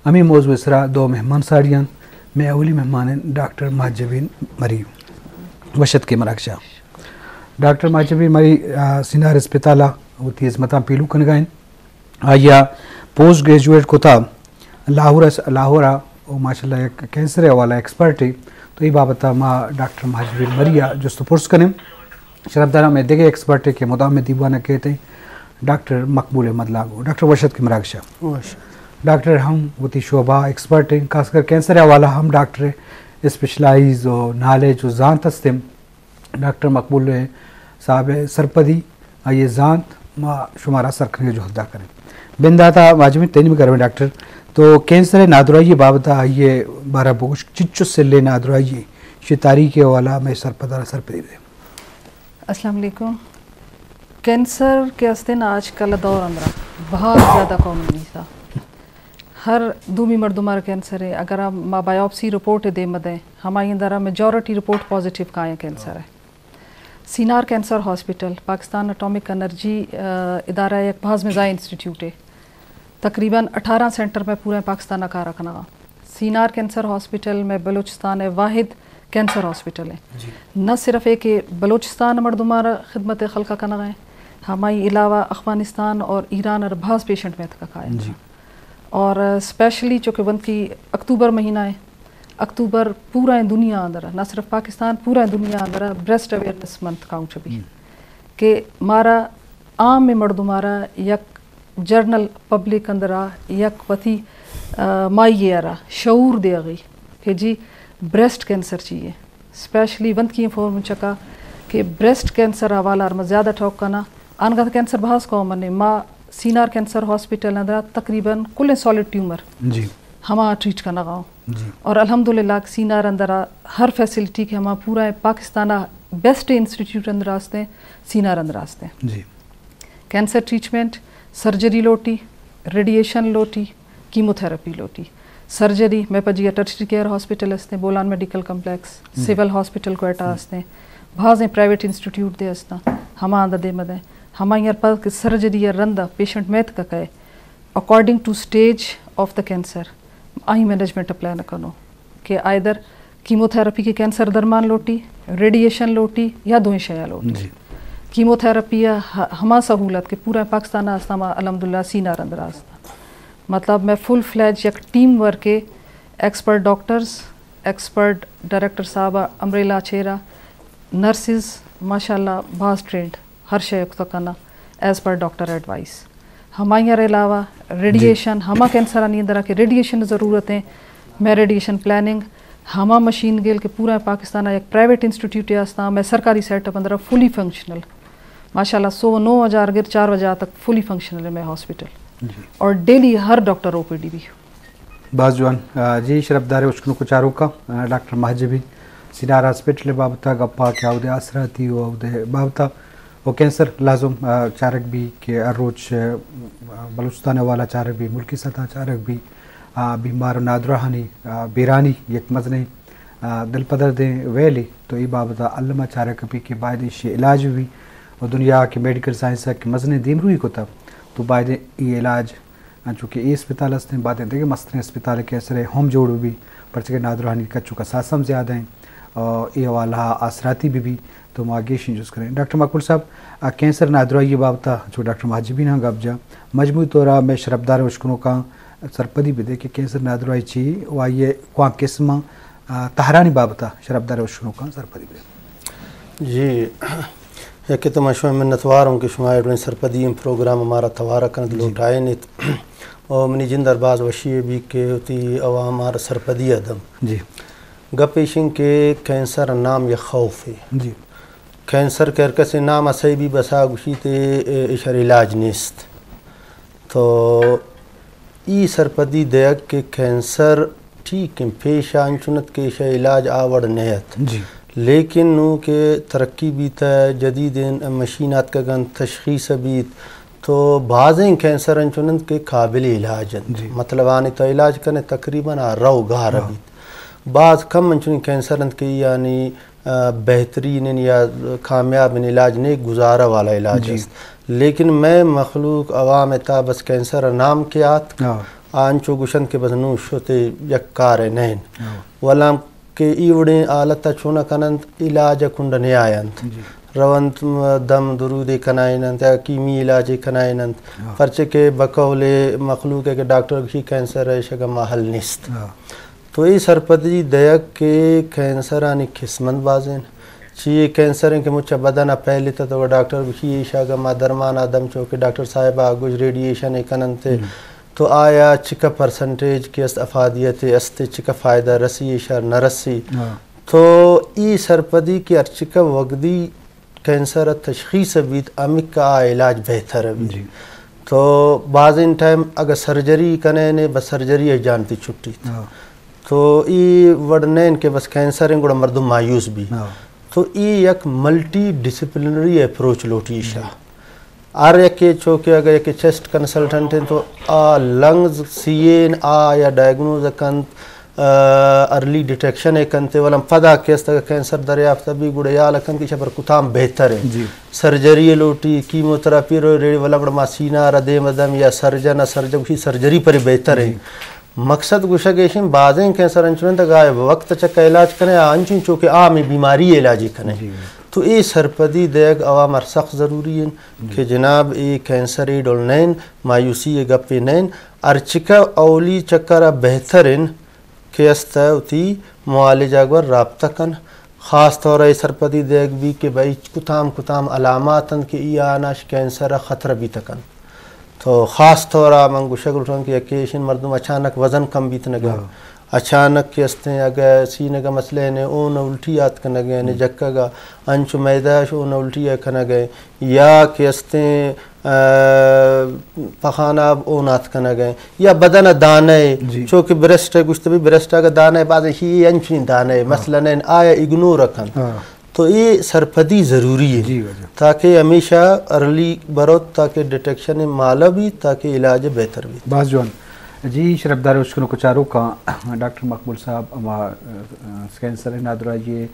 امی موضوع اسرا دو مہمان ساڑیاں میں اولی مہمان ہیں ڈاکٹر ماجبین مری وشد کے مراکشہ ڈاکٹر ماجبین مری سینار اسپتالہ وہ تیز متاں پیلو کن گائیں آیا پوسٹ گریجویٹ کو تھا لاہورا وہ ماشاء اللہ ایک کینسر والا ایکسپرٹ ہے تو یہ بابت ماں ڈاکٹر ماجبین مری جست پرس کریں شرابدارہ میں دیکھے ایکسپرٹ ہے کہ مدام میں دیوانہ کہتے ہیں ڈاکٹر مقبول احمد لاگو ڈاکٹر وشد کے مراکشہ ڈاکٹر ہم وتی شعبہ ایکسپرٹ ہیں خاص کر کینسر حوالہ ہم ڈاکٹر اسپیشلائز و نالج و زانت ہستیں ڈاکٹر مقبول صاحب سرپدی یہ زانت ما شمارہ سرکھنے جو حدہ کریں بنداتا واجب تین بھی کریں ڈاکٹر تو کینسر نادرائی بابتا یہ بارہ بوش چچو سے لے نادرائی یہ تاریخ والا میں سرپدی دے. السلام علیکم. کینسر کے استن آج کل دور اندرا بہت زیادہ کامن تھا ہر دومی مردمار کینسر ہے اگر ہم بایوپسی رپورٹ دے مدیں ہماری اندر میجورٹی رپورٹ پازیٹیو کا ہے کینسر ہے. CENAR cancer hospital Pakistan atomic energy ادارہ ایک بہت مزاح انسٹیٹیوٹ ہے تقریباً 18 سینٹر میں پورے پاکستان کا رکھنا. سینار کینسر ہاسپٹل میں بلوچستان واحد کینسر ہاسپٹل ہے نہ صرف ہے کہ بلوچستان مردمار خدمت خلقہ کا نہ ہے ہماری علاوہ افغانستان اور ایران اور بہت پیشنٹ میں کا ہے اور اسپیشلی چونکہ ون کی اکتوبر مہینہ ہے اکتوبر پورا دنیا اندر نہ صرف پاکستان پورا دنیا اندر بریسٹ اویئرنیس منتھ کاؤنٹ بھی کہ مارا عام میں مردمارا یک جرنل پبلک اندرا یک وتی مائی ارا شعور دے گئی کہ جی بریسٹ کینسر چاہیے اسپیشلی ون کی فورم چکا کہ بریسٹ کینسر حوالہ میں زیادہ ٹھوک کرنا آنگا کینسر بہت کامن ہے ماں سینار کینسر ہاسپٹل اندر تقریباً کل سالڈ ٹیومر ہما ٹریٹ کرنا گاؤں اور الحمدللہ سینار اندر ہر فیسلٹی کے ہما پورا پاکستانہ بیسٹ انسٹیٹیوٹ اندر آستے سینار اندر آستے کینسر ٹریٹمنٹ سرجری لوٹی ریڈیشن لوٹی کیموتھراپی لوٹی سرجری میں پجی ٹرشری کیئر ہاسپٹل ہستے Bolan medical complex civil hospital کو ایٹا ہستے بہت پرائیویٹ انسٹیٹیوٹ دے ہستا ہما آندہ دے مدیں ہما یار پر کہ سرجری یا رندہ پیشنٹ میت کا کہے according to stage of the cancer آئی مینجمنٹ اپلائی نہ کرو کہ آئدر کیموتھراپی کی کینسر درمان لوٹی ریڈیشن لوٹی یا دوئیں شیا لوٹی کیموتھراپی ہما سہولت کہ پورا پاکستان آستا ما الحمدللہ سینار اندر آستا مطلب میں فل فلیج یک ٹیم ورک کے ایکسپرٹ ڈاکٹرز ایکسپرٹ ڈائریکٹر صاحب امریلا چھیرا نرسز ماشاءاللہ بہت ٹرینڈ ہر شے کرنا ایز پر ڈاکٹر ایڈوائس ہمارے علاوہ ریڈیشن ہما کینسر آنی اندر کہ ریڈیشن ضرورت ہیں میں ریڈیشن پلاننگ ہما مشین گیل کہ پورا پاکستان ایک پرائیویٹ انسٹیٹیوٹ آستا میں سرکاری سیٹ اپ اندر فلی فنکشنل ماشاءاللہ 9 بجے گر 4 بجے تک فلی فنکشنل ہے میں ہاسپٹل اور ڈیلی ہر ڈاکٹر او پی ڈی بھی باز جوان جی شرفدار اشکنو کو چاروں کا ڈاکٹر ماجبین سینار ہاسپٹل بابتا گپا کیا ودے آسراتی ودے بابتا وہ کینسر لازم چارک بھی کہ اروچ بلوچستان والا چارک بھی ملکی سطح چارک بھی بیمار نادرہانی بیرانی یک مزنی دل پدر دیں ویلی تو یہ بابتا علمہ چارک بھی کہ باید یہ علاج بھی اور دنیا کے میڈیکل سائنس کے مزنے دین روئی کو تھا تو باید یہ علاج چونکہ یہ اسپتال ہستے ہیں باتیں دیکھیں مستن اسپتال کے اثر ہوم جوڑ بھی پرچہ نادرہانی کا چونکہ ساسم زیادہ ہیں اور یہ والا آسراتی بھی تو ہم آگے شنجوز کریں. ڈاکٹر مقبول صاحب کینسر نادرائی بابتا جو ڈاکٹر ماجبین ہاں گب جا مجموعی طورہ میں شرفدار اشکنوں کا سرپدی بھی دے کہ کینسر نادرائی چی و یہ کوان قسمہ تہرانی بابتا شرفدار اشکنوں کا سرپدی بھی جی یکی تو مشہور منتوار ہوں کہ شما ایڈوین سرپدی پروگرام ہمارا توارہ کرنے لوٹائے نیت اور منی جندر باز وشی بھی کہ ہوتی عوام ہمارا سرپدی ادم جی گپیشن کے کینسر نام یا خوف ہے جی کینسر کرکے سے نام اسے بھی بسا گوشی تے اشار علاج نیست تو ای سرپدی دیکھ کہ کینسر ٹھیک ہے پیش آنچنت کے اشار علاج آوڑ نیت جی لیکن نو کہ ترقی بھی تا جدید مشینات کا گن تشخیص بھی تو بعضیں کینسر انچنت کے قابل علاج مطلب آنے تو علاج کرنے تقریباً رو گار بھی بعض کم انچنی کینسر انت کے یعنی بہترین یا کامیاب علاج نہیں گزارا والا علاج ہے لیکن میں مخلوق عوام تا بس کینسر نام کے آت آنچو گوشن کے بدنو شوتے یک کار نین ولام کہ ایوڑیں آلتا چونا کنند علاج کنڈنے آیند روانت دم درود کنائنند یا کیمی علاج کنائنند پرچے کے بقول مخلوق ہے کہ ڈاکٹر کی کینسر ہے شگا محل نیست تو یہ سرپدی دیگ کے کینسر آنی قسمت بازین چیئے کینسر ہیں کہ مجھے بدنہ پہلے تا تو ڈاکٹر کی شاگا ما درمان آدم چوکے ڈاکٹر صاحب آگوش ریڈیشن کننتے تو آیا چکا پرسنٹیج کی است افادیت است چکا فائدہ رسی شا نرسی تو ای سرپدی کی ارچکا وقتی کینسر تشخیص بیت امک کا علاج بہتر بھی تو بعض ان ٹائم اگر سرجری کنے بس سرجری جانتی چھٹی تو ای وڑنین کے بس کینسر ہیں گوڑا مردم مایوس بھی تو ای یک ملٹی ڈسپلنری اپروچ لوٹی شاہ آر یکی چوکے اگر یکی چیسٹ کنسلٹنٹ ہیں تو لنگز سین یا ڈائگنوز کنت ارلی ڈیٹیکشن کنتے ولم پدا کیست اگر کینسر دریافت بھی گوڑے یا لکن کی شبر کتام بہتر ہے سرجری لوٹی کیموتراپی روی ولم رما سینہ ردے مدم یا سرجن کی سرجری پر بہتر ہے مقصد گوشہ گیشن بعضیں کینسر انچونیں تک آئے وقت چکا علاج کرنے آنچیں چونکہ عامی بیماری علاجی کرنے تو ای سرپدی دیگ عوامر سخت ضروری ہیں کہ جناب ای کینسر ای ڈولنین مایوسی گپی نین ارچکا اولی چکر بہترین کہ استی معالجہ گور رابطہ کن خاص طور ای سرپدی دیگ بھی کہ بھائی کتام علاماتن کہ ای آناش کینسر خطر بھی تکن تو خاص طور من گوشہ گلٹھوں کی اکیشن مردم اچانک وزن کم بیت نگا اچانک کیستے اگر سینے کا مسئلہ ہے اون الٹی آت کنا گئے جکا گا انچو میداش اون الٹی کنا گئے یا کیستے پخانہ اون آت کنا گئے یا بدن دانے چونکہ برسٹ ہے گوشت بھی برسٹ کا دانے بعض ہی انچوین دانے مثلا آیا اگنور رکھن تو یہ سرپدی ضروری ہے تاکہ ہمیشہ ارلی بروت تاکہ ڈیٹیکشن مالا بھی تاکہ علاج بہتر بھی باز جوان جی شرفدار اشکنو کچارو کا ڈاکٹر مقبول صاحب کینسر نادرہ یہ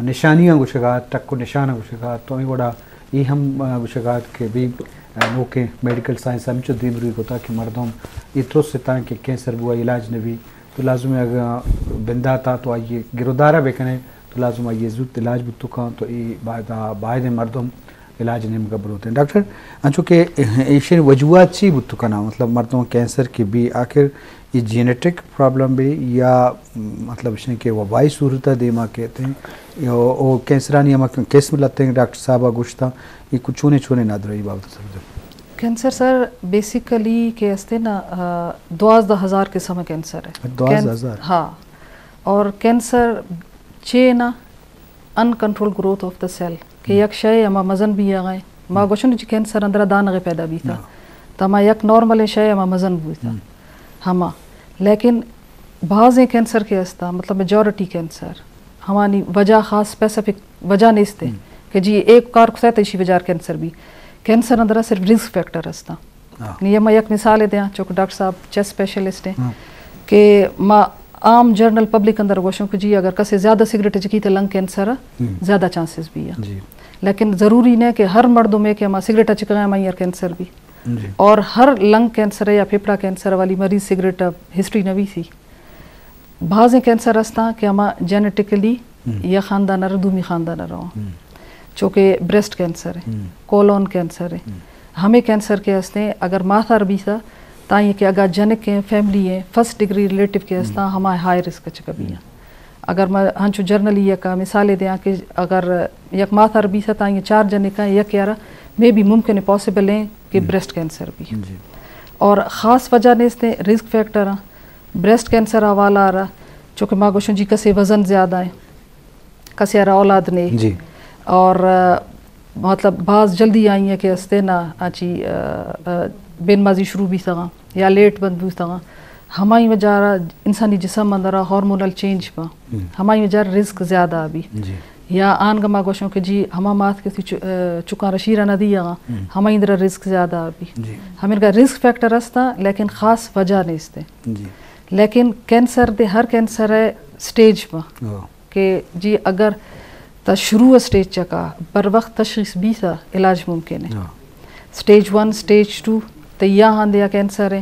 نشانیاں گوشگات ٹکو نشانہ گوشگات تو بڑا یہ ہم گوشگات کے بھی نوکے میڈیکل سائنس ہم چو دیم روی ہوتا کہ مردم اترو سے تاں کہ کینسر بوا علاج نبی تو لازم ہے اگر بندہ تا تو آئیے گرودارہ بکنے تو لازم آئیے زود علاج بھی تو تو یہ باعد مردم علاج نہیں مقبر ہوتے ہیں ڈاکٹر انچو کہ ایشین وجوہات چی بتو کنا مطلب مردوں کینسر کی بھی آخر یہ جینیٹک پرابلم بھی یا مطلب اس نے کہ وبائی صورتہ دیما کہتے ہیں او کینسرانی ہم کیس میں لگتے ہیں ڈاکٹر صاحبہ گوشتا یہ کچھ چونے ناد رہی بابت سمجھو کینسر سر بیسیکلی کہ استے نا 12,000 قسم کینسر ہے 12,000 ہاں اور کینسر چینا uncontrolled growth of the cell کہ یک شے اما مزن بھی آگئے ما گوشن جی کینسر اندرہ دانگے پیدا بھی تھا تو ما یک نارمل شے اما مزن بھی تھا ہما لیکن بعضیں کینسر کے استا مطلب میجورٹی کینسر ہمانی وجہ خاص اسپیسیفک وجہ نہیں استے کہ جی ایک کار کسے تیشی وجہ کینسر بھی کینسر اندرہ صرف رسک فیکٹر استا یہ ما یک مثال دیا چونکہ ڈاکٹر صاحب چیسٹ اسپیشلسٹ ہیں کہ ما عام جرنل پبلک اندر گوشوں کہ جی اگر کسی زیادہ سگریٹ چکی تو لنگ کینسر زیادہ چانسز بھی ہے لیکن ضروری نہیں کہ ہر مردوں میں کہ ہم سگریٹ چکا ہے ہمیں کینسر بھی اور ہر لنگ کینسر یا پھیپڑا کینسر والی مریض سگریٹ ہسٹری نہ بھی تھی بعض کینسر استا کہ ہم جینیٹکلی یا خاندان دومی خاندان رہو چونکہ بریسٹ کینسر ہے کولون کینسر ہے ہمیں کینسر کے استے اگر ماتھار بھی تھا تائیں کہ اگر جنک ہیں فیملی ہیں فرسٹ ڈگری ریلیٹو کے استا ہمیں ہائی رسک چکا بھی ہیں اگر میں ہنچو جرنلی یک مثالیں دیا کہ اگر یک ماتھار بھی تھا تائیں 4 جنک ہیں یک یارہ میں بھی ممکن ہے پاسبل ہیں کہ بریسٹ کینسر بھی اور خاص وجہ نے اس نے رسک فیکٹر ہیں بریسٹ کینسر حوالہ آ رہا چونکہ ماں گوشن جی کسی وزن زیادہ ہے کسی آرہ اولاد نے اور مطلب بعض جلدی آئی ہیں کہ استے نا آچی بین مازی شروع بھی تھا یا لیٹ بند بھی تھا ہمائی وجہ انسانی جسم اندر ہارمونل چینج پا ہمائی وجہ رسک زیادہ بھی یا آن گما گوشوں کہ جی ہما مات کے چکا رشیرہ نہ دیا ہمائی اندر رسک زیادہ بھی ہمیں کا رسک فیکٹر استا لیکن خاص وجہ نہیں استے لیکن کینسر دے ہر کینسر ہے سٹیج پا کہ جی اگر تا شروع سٹیج چکا بر وقت تشخیص بھی تھا علاج ممکن ہے سٹیج 1 سٹیج 2 تو یہاں دیا کینسر ہے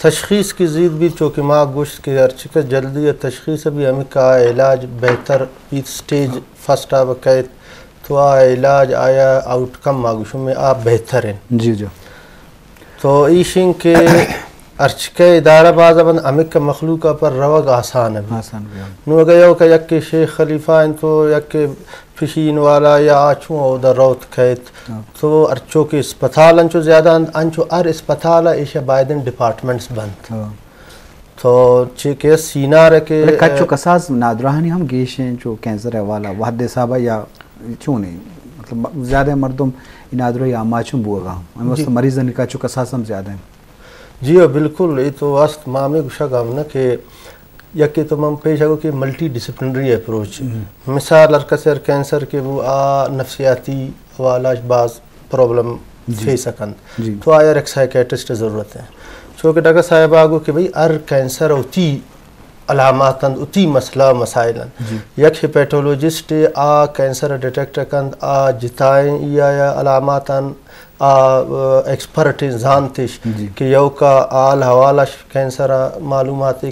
تشخیص کی زید بھی چونکہ ماں گوشت کے ارچکہ جلدی تشخیص بھی ہمیں کا علاج بہتر بھی سٹیج فرسٹ آ بقید تو علاج آیا آؤٹ کم ماگوشوں میں آپ بہتر ہیں جی جو تو ایشن کے ارچکہ ادارہ بازا بند امک مخلوقہ پر روگ آسان ہے آسان بھی نو گیا کہ یک کے شیخ خلیفہ ان تو یک کے فشین والا یا آچوں او دا روت کھیت تو ارچوں کے اسپتال انچو زیادہ انچو ار اسپتال ایشا بائدن ڈپارٹمنٹس بند تو چکے سینہ رکے کچو کساز نادرہانی ہم گیشیں جو کینسر ہے والا وحد صاحبہ یا چوں نہیں مطلب زیادہ مردم نادرہ یا ماچوں بوگا ہم اس مریض نے کچو کساز ہم زیادہ ہیں جی بالکل یہ تو واسط مامی گوشہ گام نا کہ یکی تو من پیش آگو کہ ملٹی ڈسپلنری اپروچ مثال ارکسر کینسر کے وہ نفسیاتی والا بعض پرابلم فی سکند تو آیا ایک سائیکیٹرسٹ ضرورت ہے چونکہ ڈاکٹر صاحب آگو کہ بھئی ار کینسر ہوتی علاماتند اتی مسئلہ مسائلن یک ہیپیٹولوجسٹ کینسر ڈیٹیکٹ کند جتائیں یا علاماتن ایکسپرٹ زانتش کہ یو کا آل حوالہ کینسر معلوماتی